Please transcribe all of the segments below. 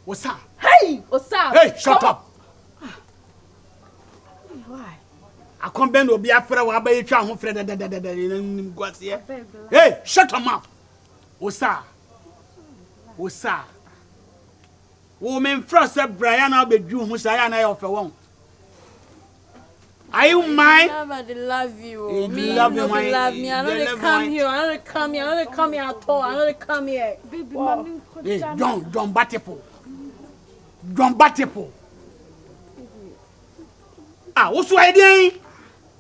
Osa. Hey, Osa. Hey, shut up. Why? I come bend obi afra wa ba yetwa ho frɛ gwase. Hey, shut up mouth. Osa. Osa. Wo men frɛ sɛ Brian na obedwu ho sa ya na yɛ ofɛ won. Are you mine? Mama, they love you. Me, love you, they love me. I know they come here. I know they come here. I know they come here at all. I know they come here. Baby, wow. mommy, Hey, don't batipo. Don't batipo. Ah, what's why then?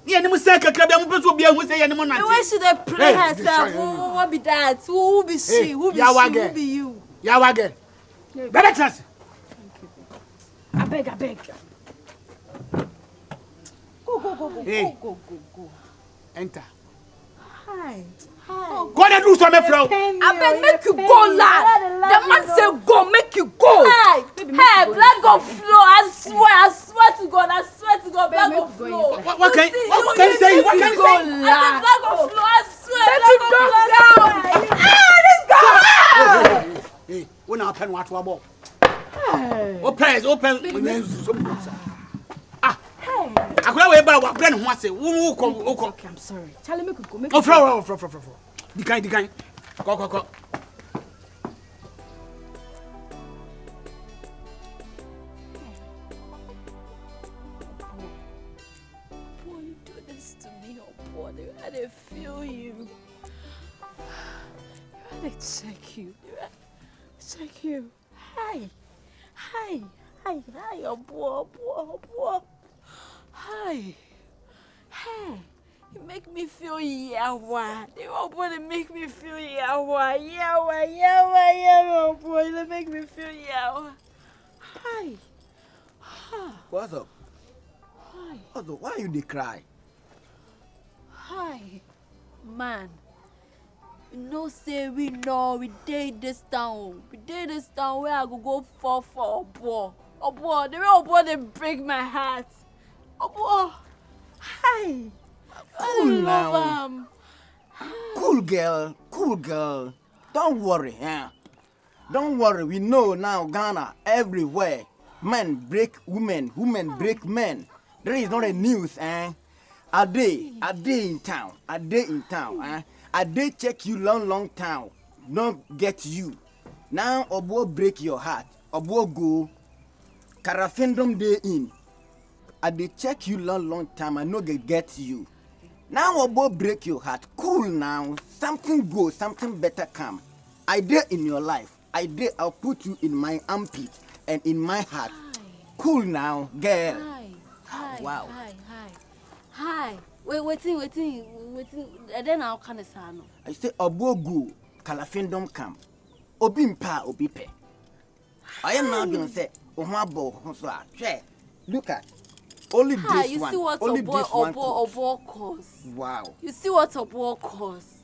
Yeah, you say kakra be am person obi ahu say you na. Why should they play herself? What be that? Who be she? Who be she? Who be you? Yawage. Better class. I beg. Hey. Go. Enter. Hi. Go there do some fro. I beg make you go, lad. The man say go, make you go. Hey, blood go flow. I swear to God, blood go flow. What can you say? What can you say? I blood go flow. I swear. Blood go flow. This guy. Hey, when I open what about? Open. Akura we ba wa brand ho ase. Wo ko. Okay, I'm sorry. Charlie, make you go. Make Oh, fro. The kind. Go. Why you do this to me, oh boy? I didn't feel you. I check you. Hi, oh boy. Hi. Hey, you make me feel yawa. You want to make me feel yawa, boy. You make me feel yawa. Hi. What's up? Hi. What's up? Why you dey cry? Hi. Man. You know, say we did this town. Where I go fall for Obo. The way Obo they break my heart. Obo. Hi. Cool now. Cool girl. Don't worry, Don't worry. We know now Ghana everywhere. Men break women, women break men. There is not a news, A day in town, A day check you long time. Don't get you. Now Obo break your heart. Obo go. Carafendum day in. I dey check you long time. I no get you. Now Obo break your heart. Cool now. Something go, something better come. I dare in your life. I'll put you in my armpit and in my heart. Hi. Cool now, girl. Hi. Wow. Hi. Waiting. Then I'll kind of say no. I say Obo go. Calafendum come. Obi mpa obi pe. I am now gonna say look at. Only this you one. See what Only Obo cause. Wow. You see what Obo cause.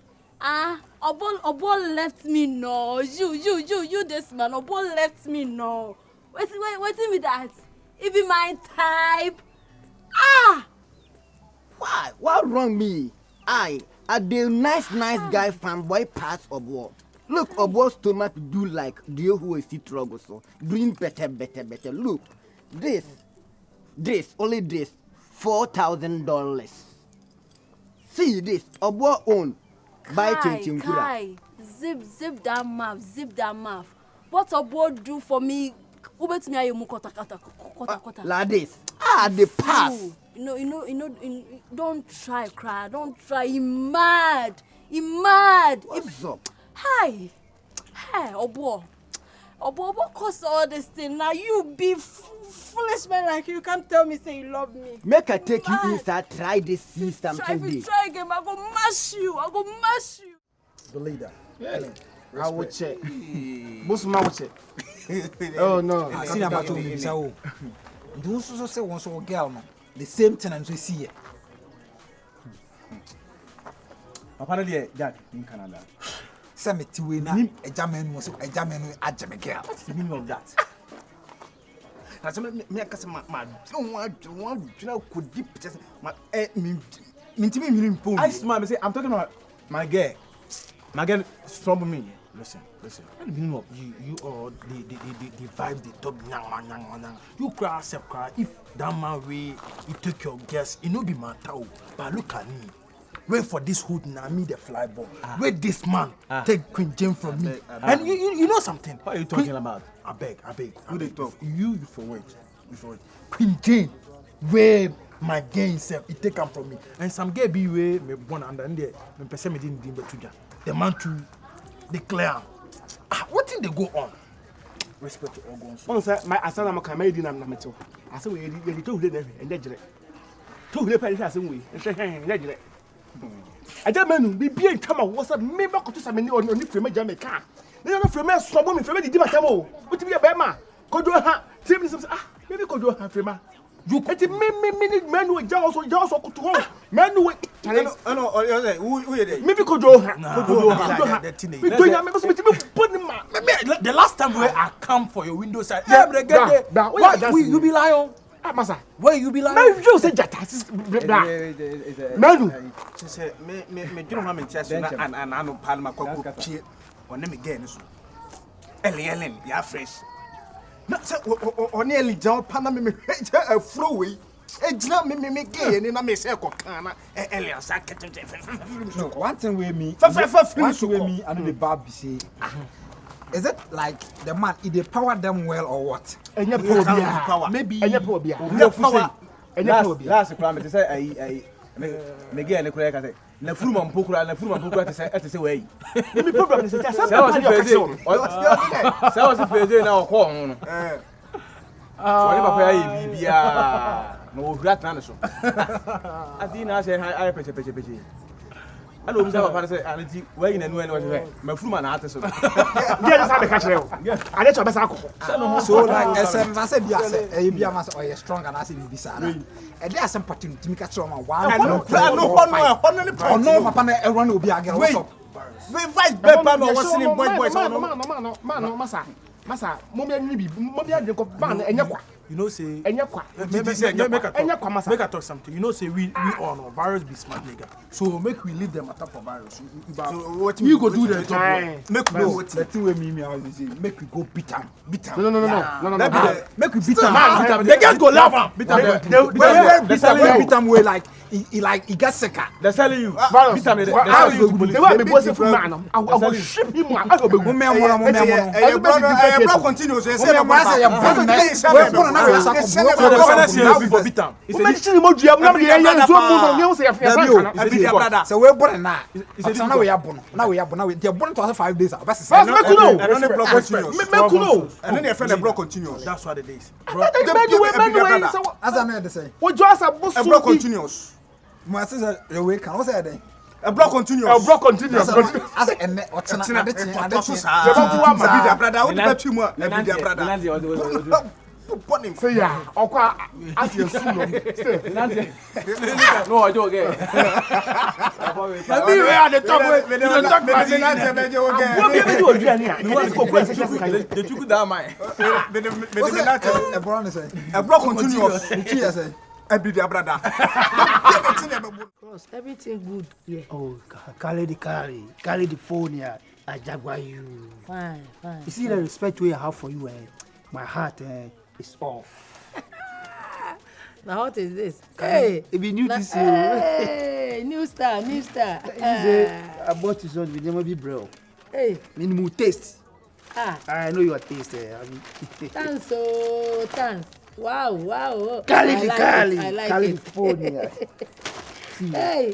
Obo left me no. You this man. Obo left me no. Wait me that. It be my type. Why? What wrong me? I the nice guy fanboy pass Obo. Look, Obo's stomach do like the who is trouble so doing better. Look, this only this $4,000. See this Obo own buy Kai. Zip that mouth. What Obo do for me? Ubet me ayo kota. Like this. The pass. You know, don't try cry. Don't try. He mad. What's up? Hi, Obo, cause all this thing. Now you be foolish man like you can't tell me say you love me. Make I take you inside, try this, see something. If you try again, I go mash you. The leader. Hey, I will check. Busman will check. Oh no. I see about you. So, do so say one so girl no. The same thing and we see it. Papa dey Jack in Canada. Say me tiwe na a German was a German a German girl. What's the meaning of that? That's me akase ma don't want to could deep just my me Mintimi minim pon. I smile me say I'm talking about my girl. My girl trouble me. Listen. What do you know? You all the vibe, the talk, nyang. You cry, self cry. If that man way, he take your guess, it no be matter. But look at me. Wait for this hood now, me the fly ball. Wait this man take Queen Jane from me. And you know something? What are you talking about? I beg. Who they talk? You for wait. Queen Jane, where my gain self, he take him from me. And some gay be way me born under there. Me person me didn't but the man to declare. What thing they go on? Respect to all guns. On say my asana ma kan made na meto. Ase we ye to hule na and jere. To hule pa ase we. And jere. Aja menu bi bi ntama wo say me ba koto say me oni frame ja me ka. Na no frame so bo me frame di matam o. What be be ma? Kodo ha. Tell me something. Maybe kodo ha frame. You eti me menu ja also koto ho. Menu Who you there? maybe kodo ha. The last time where I come for your window side, You be lion. Masa, where you be like? man, you say jata. Manu. Say me do no me tiaso na and I no palma kwako pie. One me again so. Ellen, ya fresh. Na say on Ellen John pana me afro we. Ejina me gay ni na me say ko kan na Ellen sa No, one thing with me. Fa One thing with me, I know the Barbie say. Is it like the man, if they power them well or what? Enya power. Maybe enya power bia. Last climate to say me get any correct say na furuma mpokura to say way. Me problem is say Say was the na o ko ho no. Wale papa ya bibia no hura tan so. Adi na say I peche. Hello, Mr. Papa say anti where you know anywhere. My furuma na ate so. Dia just have catch you. I let you best akoko. So like SM na say bia say bia ma say oh strong and I say bibisa na. E dey asem patin timi catch you man one. no papa na e run obi agere what's up? We vice better no what's in boys Man, masa, mo bia ni bi, mo bia de ko ban enya kwa. You know say Enya kwa. Make I talk something. You know say we all know virus be smart nigga. So make we leave them attack for virus. So what You go do the job. make we go The thing with me always say make we go beat am. No. Make we beat am. They just go laugh am. Beat am way like he got sicker. They're selling you. How you the way me boss for man. I will ship him. I go be bro continue so say so we born na na we abon na they born to 5 days That's what it is. as I know they say what just a boss bro continuous my sister we can what say then a bro continuous as en otena say ya okwa afi su no No, I don't get. me we are the top we don't talk about it what be do odua ni They took that mine. a brown say a bro continuous chi say Abidi brother. Everything good. Yeah. oh carry the phone here I jaguar you Fine. you see the respect we have for you my heart is off. Now what is this? Hey, If you knew this hey, new star. I bought this one with them bro. Hey, Minimum taste. I know your taste. thanks. Wow. Cali, I like California. Hey,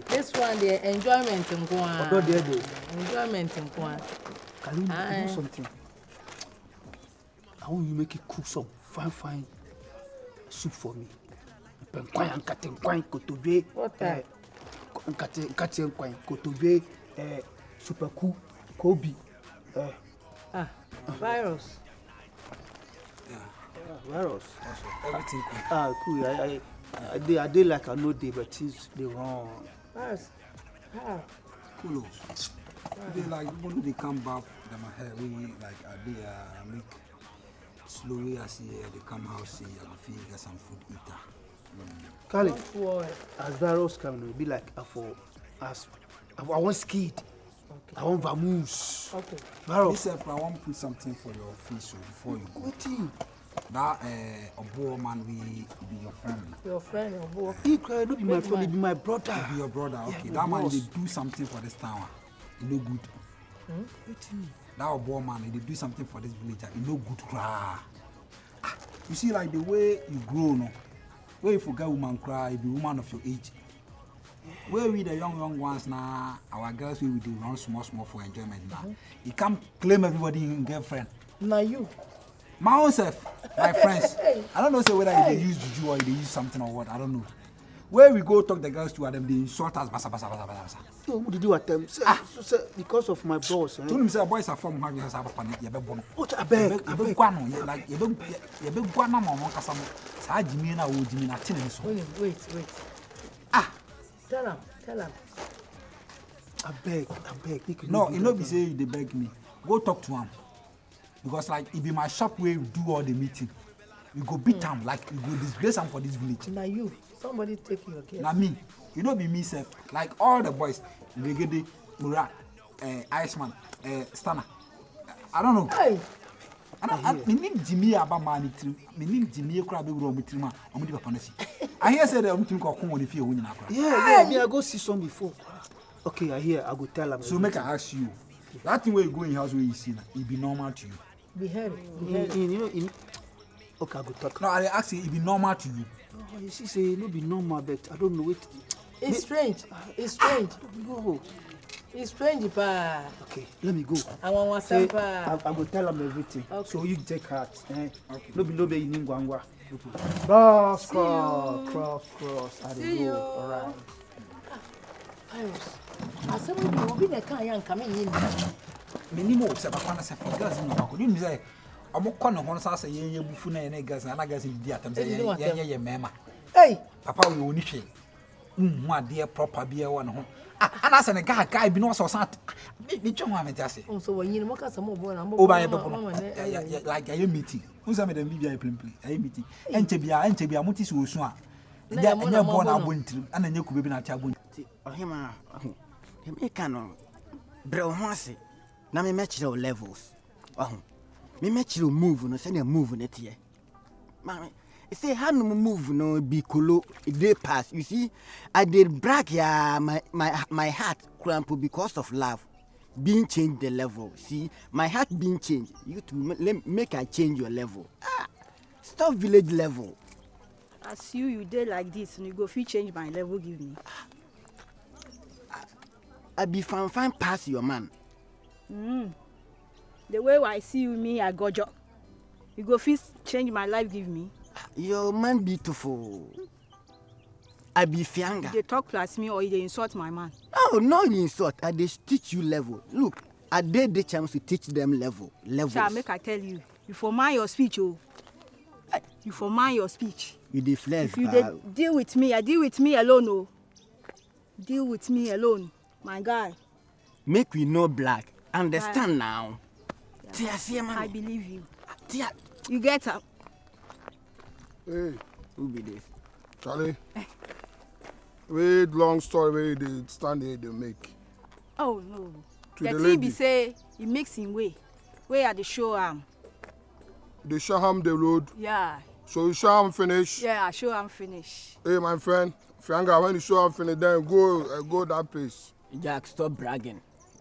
this one the enjoyment in Kwan. Go there though. Enjoyment in Kwan. Can you do something? I want you make it cook some fine soup for me. Penkwai and katenkwai kotobe. What type? Katenkwai kotobe. Super cool Kobe. Virus. Virus. everything cool. Cool. I did like I know they, but it's the wrong. Virus. Cool. They like when they come back them hair we like they make slowly as they come house see I feel get some food eater. Kali, Boy. as virus come, will be like I want skid. I want vamoose. Okay. Listen, I want to put something for your face before you go. Waiting. That Obo man we be your friend. Your friend, your boy. He cry, no be my friend, he be my brother. Be your brother, okay. Yeah, That man boss. they do something for this town. He no good. Waiting. That Obo man they do something for this village. He no good cry. You see, like the way you grow, no. Where you forget woman cry, you be woman of your age. Where we the young ones now, our girls we do run small for enjoyment now. You can't claim everybody in girlfriend. Now you. My own self, my friends. I don't know say whether they use juju or they use something or what. I don't know. Where we go talk the girls to them, they insult us. Basa. So what did you attempt? Say, because of my boss. Told him say boys are from how you have a panic. You be born. What I beg. You be guano. Like you be guano mama kasamo. Sa Jimmy na o Jimmy na tin so. Wait. Tell him. I beg. No, you know be say they beg me. Go talk to him. Because like it be my shop where we do all the meeting. We go beat him, like we go disgrace him for this village. Now you. Somebody take your guess. Now me, you know be me self. Like all the boys, Regede, Mura, Iceman, Stana. I don't know. Hey. I need Jimmy Abamani too. Me need Jimmy Crabbe Room with him. I'm going to I hear say that I'm thinking of coming if you win. Yeah, me I go see some before. Okay, I hear. I go tell him. So make I ask you. That thing where you go in house where you see, it be normal to you. Be heard. Okay, I go talk. No, I ask you, it be normal to you. Oh, you see, say no be normal, but I don't know what. It's strange. It's strange. No. It's strange, pa. Okay, let me go. I want one Say, sample. I go tell him everything. Okay. So you take heart. Okay. No be in Ngwangwa. Cross. I See don't you. know. All right. Virus. I said, we'll be the kind of coming in. Minimo se papa na se for girls in Bako. You say amokọ no ho sa say yen bufu na yen girls na girls di atam say yen mema. Hey. Papa we oni hwe. Mu ade proper bia wo no ho. Ana se ne guy bi no so sat. Me twa ho amete Oh, so when you look at some more, I'm over like a meeting. Who's a madam BBI play a meeting. Enche bia muti so osu a. Ya born abontirim ana nya ku bebi na cha abontirim. Ohima, me can bro honse. Na me match your levels. Me match your move no say move net here. Man, say how no move no be kolo dey pass. You see, I did brag ya my heart cramp because of love. Being changed the level. See, my heart being changed. You to make I change your level. Stop village level. As you did like this, and you go fit change my level, give me. I be fine pass your man. The way I see you, me, I got job. You go fit change my life, give me. Your man beautiful. I be fianga. They talk plus me or they insult my man. Oh, no insult. I dey teach you level. Look, I did the chance to teach them level. Shall make I tell you? You for mind your speech, oh. You for mind your speech. You dey flex. If you deal with me, I deal with me alone, oh. Deal with me alone, my guy. Make we know black. Understand now. I believe you. Tia. You get up. Hey, Who be this? Charlie. Wait, long story where they stand there, they make. Oh no. To The the TV lady. say he makes him way. Where are the show They show him the road. Yeah. So you show him finish. Yeah, I show I'm finished. Hey, my friend. Fianga, when you show him finish, then go that place. Jack, stop bragging.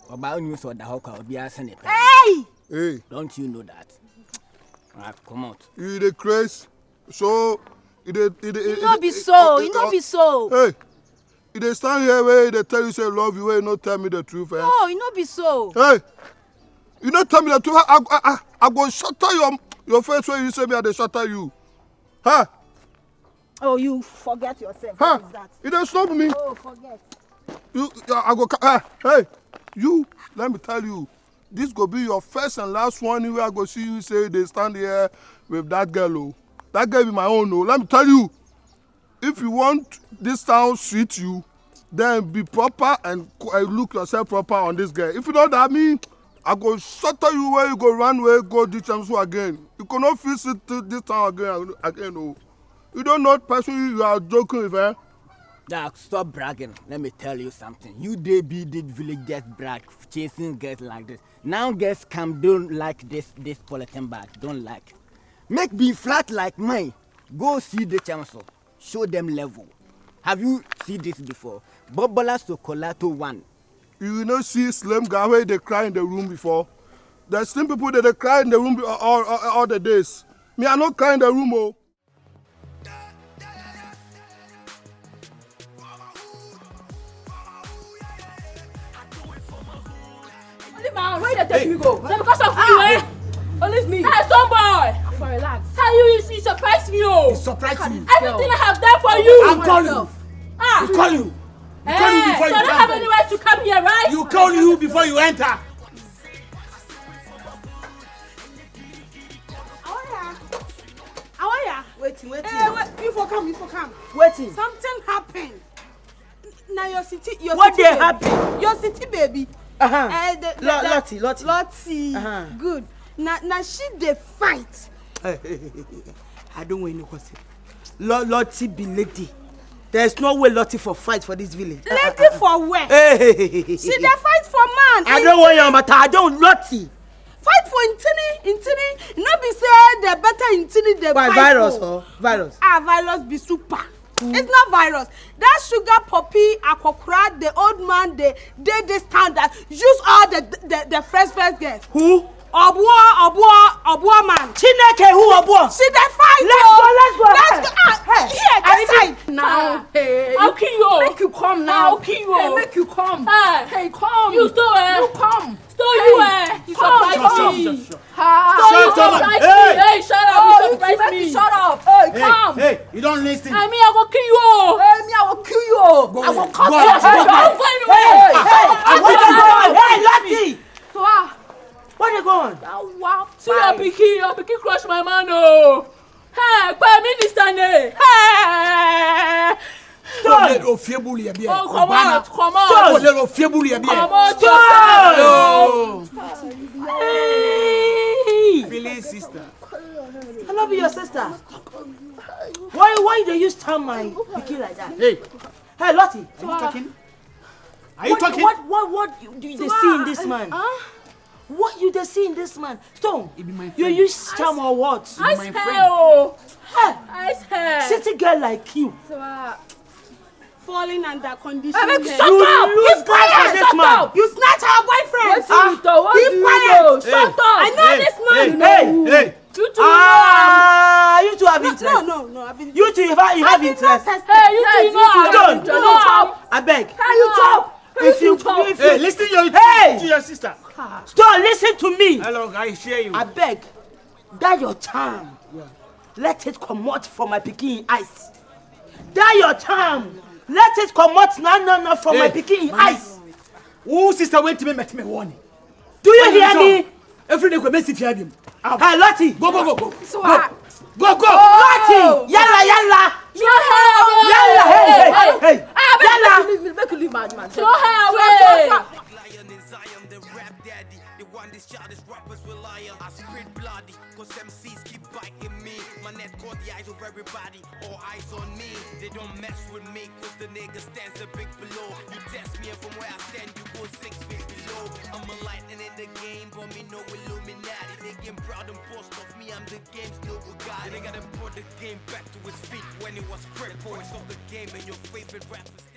About news or the hawker will be asking it. Hey! Hey. Don't you know that? Come out. You the craze. So, It not be so. Hey. They stand here where they tell you say love you, where you not tell me the truth. No, it not be so. Hey, you not tell me the truth. I go shatter your face when you say me, I dey shatter you. Huh? Oh, you forget yourself. Huh? What is that? You don't stop me. Oh, forget. I go. Hey, you. Let me tell you, this go be your first and last one. Where I go see you say they stand here with that girl. Oh, that girl be my own. Oh, let me tell you. If you want this town suit you, then be proper and look yourself proper on this girl. If you don't that mean, I go shatter you where you go run where go this time again. You cannot visit this town again. Oh. You don't know person you are joking with, eh? Doc, stop bragging. Let me tell you something. You did village just brag, chasing girls like this. Now girls don't like this polythene bag. Don't like. Make me flat like mine. Go see the chancellor. Show them level. Have you seen this before? Bobola Sokolato 1. You know see slim guy where they cry in the room before? There's slim people that they cry in the room all the days. Me, I not cry in the room, oh. Where did they take me go? So because of you, eh? Leave me. Hey, Stonebwoy! Relax. How you surprise me, oh? You surprise me. Everything I have done for you. I'm calling you. Ah. You call you. You call you before so you I don't have any right to come here, right? You call you before you enter. Waiting. Wait. You for come. Waiting. Something happened. Now your city. What they happen? Your city, baby. Lottie. Lottie. Good. Now she dey fight. I don't want any question. Lottie be lady. There's no way Lottie for fight for this village. Lady for where? Hey. She dey fight for man. I don't want your matter. I don't Lottie. Fight for Intini. No be say the better Intini the fight virus for. or virus? Virus be super. It's not virus. That sugar puppy, Akokra, the old man, they standard. Use all the first girls. Who? Obua man. Chineke who Obua? See the fight. Let's go. Here, this side. Now, hey. I'll kill you. Make you come now. I'll kill you. Hey, make you come. Hey, come. You stole it. You come. Stole you, You surprised me. Shut Shut up. You surprised me. Shut up. Hey, come. Hey, you don't listen. I mean, I will kill you. Hey, me, I will kill you. I will cut you. Hey, Lottie. So, where they going? Wow. See your picky crush my man, oh. Hey, Prime Minister, hey. Stop! Oh, come on. Come on. Hey! Philly's sister. I love your sister. Why do you stand my picky like that? Hey, Lottie. are you talking? Are you talking? What do you see in this man? What you see in this man? Stone, you use charm or what? I hell. City girl like you. falling under condition. Shut up! Keep quiet! This man. You snatch our boyfriend. Keep quiet! Shut up! I know this man. Hey! You two you two have interest. No. You two have interest. Hey, you two have interest. I beg. You chop. If you hey, listen to your sister. Stop, listen to me. Hello, I share you. I beg. That your charm. Yeah. Let it come out from my pikin eyes. That your charm. Let it come out now from my pikin eyes. Who sister went to me met me warning. Do you hear me? Every day we make it hear him. Hey, Lottie. Go. Go. Go. Lottie. Yalla. Yalla. Hey. Yalla. Make you leave, man. Show her away. These childish rappers rely on. I spit bloody, cause MCs keep biting me. My net caught the eyes of everybody, all eyes on me. They don't mess with me, cause the nigga stands a big below. You test me and from where I stand, you go 6 feet below. I'm a lightning in the game, but me no Illuminati. They get proud and boast of me, I'm the game's no Bugatti. They gotta put the game back to its feet when it was crippled. It's of the game and your favorite rappers.